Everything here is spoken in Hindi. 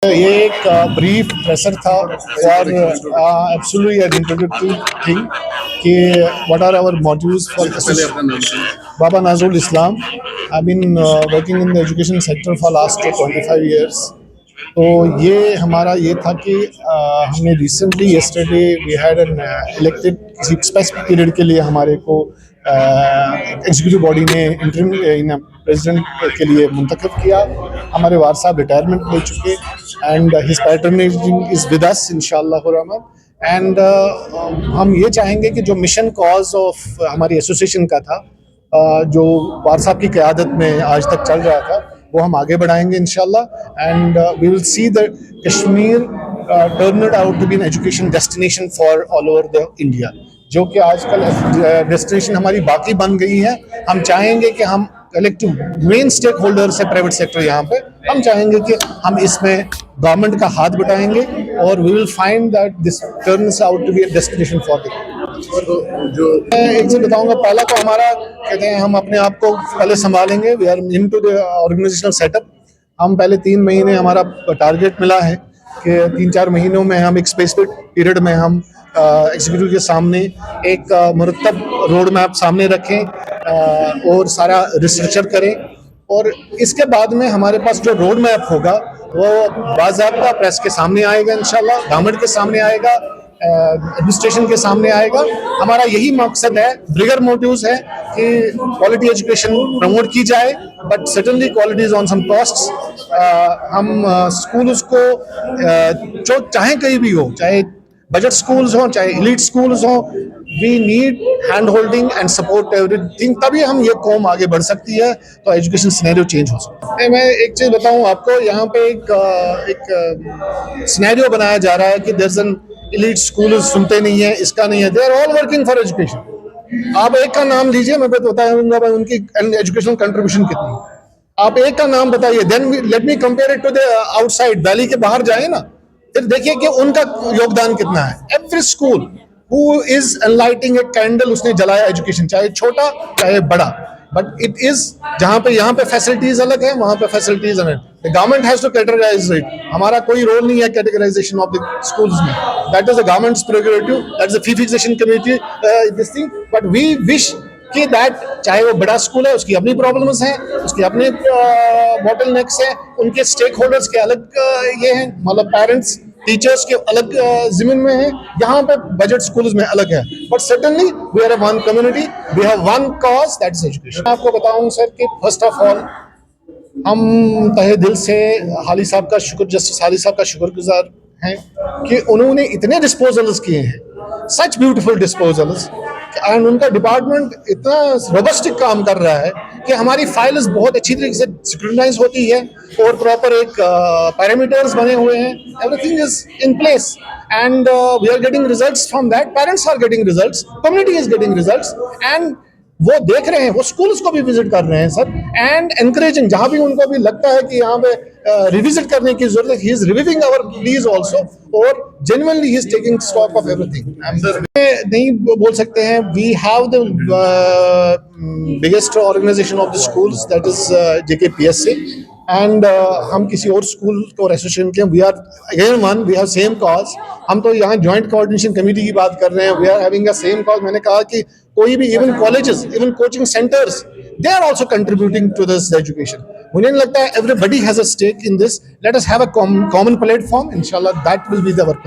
ये एक ब्रीफ प्रेशर था for absolutely an introductory thing कि what are our modules for Baba Nazrul Islam. I been working in the education sector for last 25 years। तो ये हमारा ये था कि हमने recently yesterday we had an elected किसी स्पेसिफिक पीरियड के लिए हमारे को एग्जीक्यूटिव बॉडी ने इंटरिम प्रेसिडेंट के लिए मुंतखब किया। हमारे वार साहब रिटायरमेंट ले चुके and his patronising is with us इंशाअल्लाह रहमान। एंड हम ये चाहेंगे कि जो मिशन कॉज ऑफ हमारी एसोसिएशन का था, जो वार साहब की क़यादत में आज तक चल रहा था, वो हम आगे बढ़ाएंगे इंशाल्लाह। And we will see the Kashmir turn out to be an education destination for all over the India, जो कि आजकल डेस्टिनेशन हमारी बाकी बन गई है। हम चाहेंगे कि हम कलेक्टिव मेन स्टेक होल्डर्स है प्राइवेट सेक्टर, यहाँ पे हम चाहेंगे कि हम इसमें गवर्नमेंट का हाथ बटाएंगे और we will find that this turns out to be a destination for the. जो मैं एक चीज बताऊंगा, पहला तो हमारा कहते हैं हम अपने आप को पहले संभालेंगे। We are into the organisational setup. हम पहले 3 महीने हमारा टारगेट मिला है कि 3-4 महीनों में हम एक स्पेसिफिक पीरियड में हम एग्जीक्यूटिव के सामने एक मुरतब रोड मैप सामने रखें और सारा रिसर्चर करें। और इसके बाद में हमारे पास जो रोड मैप होगा वो बाज़ाब्ता प्रेस के सामने आएगा, इंशाल्लाह गवर्नमेंट के सामने आएगा, एडमिनिस्ट्रेशन के सामने आएगा। हमारा यही मकसद है, ब्रिगर मोटिव्स है कि क्वालिटी एजुकेशन प्रमोट की जाए, but certainly quality is on some costs. हम स्कूल्स को जो चाहे कहीं भी हो, चाहे बजट स्कूल्स हों चाहे एलीट स्कूल्स हों, we need hand holding and support everything, तभी हम ये कौम आगे बढ़ सकती है, तो एजुकेशन सिनेरियो चेंज हो सकता है। मैं एक चीज़ बताऊं आपको, यहाँ पे एक सिनेरियो बनाया जा रहा है कि there is an elite school, सुनते नहीं है, इसका नहीं है, they are all working for education. आप एक का नाम लीजिए, मैं बताऊंगा भाई उनकी एजुकेशनल कंट्रीब्यूशन कितनी। आप एक का नाम बताइए, then let me compare it to the outside, valley के बाहर जाए ना, फिर देखिए कि उनका योगदान कितना है। Every school who is enlightening a candle, उसने जलाया एजुकेशन, चाहे छोटा चाहे बड़ा, बट इट इज जहाँ पे यहाँ पे फैसिलिटीज अलग है, वहाँ पे फैसिलिटीज अलग है। Government has to categorise it. हमारा कोई रोल नहीं है कैटेगराइजेशन ऑफ द स्कूल्स में, that is the government's prerogative, that is the fee fixation committee this thing, but we wish कि दैट चाहे वो बड़ा स्कूल है, उसकी अपनी प्रॉब्लम्स हैं, उसकी अपने बॉटल नेक्स हैं, उनके स्टेक होल्डर्स के अलग ये हैं, मतलब पेरेंट्स टीचर्स के अलग जिम्मे में है, यहाँ पे बजट स्कूल्स में अलग है, but certainly we are one community, we have one cause, that is education. मैं आपको बताऊं सर कि फर्स्ट ऑफ ऑल हम तहे दिल से हाली साहब का शुक्र, जस्टिस हाली साहब का शुक्रगुजार हैं कि उन्होंने इतने डिस्पोजल्स किए हैं, सच ब्यूटीफुल डिस्पोजल्स, एंड उनका डिपार्टमेंट इतना रोबस्टिक काम कर रहा है कि हमारी फाइल्स बहुत अच्छी तरीके से सिक्योरिटाइज होती है और प्रॉपर एक पैरामीटर्स बने हुए हैं, everything is in place and we are getting results from that, parents are getting results, community is getting results, and वो देख रहे हैं, वो स्कूल्स को भी विजिट कर रहे हैं सर, एंड एनकरेजिंग, जहां भी उनको भी लगता है कि यहाँ पे रिविजिट करने की जरूरत है, he is reviving our pleas also, और genuinely he is taking stock of everything. नहीं बोल सकते हैं, we have the biggest organisation of the schools, that is JKPSC, and हम किसी और स्कूल और एसोसिएशन के, we are again one, we have same cause. हम तो यहाँ जॉइंट कोऑर्डिनेशन कमेटी की बात कर रहे हैं, we are having a same cause. मैंने कहा कि कोई भी even colleges, even coaching centres, they are also contributing to this education. मुझे नहीं लगता है everybody has a stake in this, let us have a common platform, इंशाल्लाह that will be the work.